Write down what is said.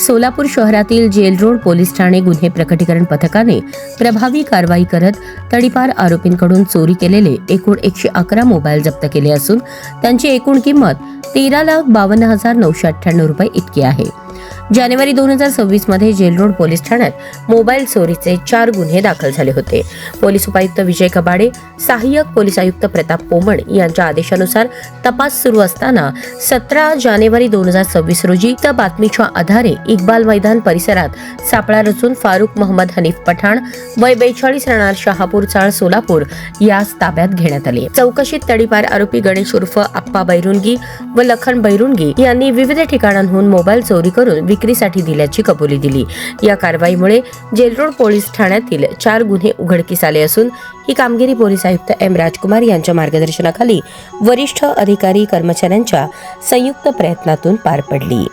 सोलापूर शहरातील gel road police Thane गुन्हे प्रकटीकरण पथकाने प्रभावी कारवाई करत तडीपार आरोपींकडून चोरी केलेले एकूण 111 मोबाईल जप्त केले असून त्यांची एकूण किंमत 13,52,998 रुपये इतकी आहे. जानेवारी 2026 मध्ये जेल रोड पोलीस ठाण्यात मोबाईल चोरीचे 4 गुन्हे दाखल झाले होते. पोलीस उपायुक्त विजय कबाडे, सहाय्यक पोलीस आयुक्त प्रताप पोमण यांच्या आदेशानुसार तपास सुरू असताना 17 जानेवारी 2026 रोजी त्या बातमीच्या आधारे इक्बाल मैदान परिसरात सापळा रचून फारुख मोहम्मद हनीफ पठाण वय 42 राहणार शहापूर चाळ सोलापूर यास ताब्यात घेण्यात आले. चौकशीत तडीपार आरोपी गणेश उर्फ आप्पा बैरुंगी व लखन बैरुंगी यांनी विविध ठिकाणांहून मोबाईल चोरी करून विक्रीसाठी दिल्याची कबुली दिली. या कारवाईमुळे जेलरोड पोलीस ठाण्यातील 4 गुन्हे उघडकीस आले असून ही कामगिरी पोलीस आयुक्त एम राजकुमार यांच्या मार्गदर्शनाखाली वरिष्ठ अधिकारी कर्मचाऱ्यांच्या संयुक्त प्रयत्नातून पार पडली.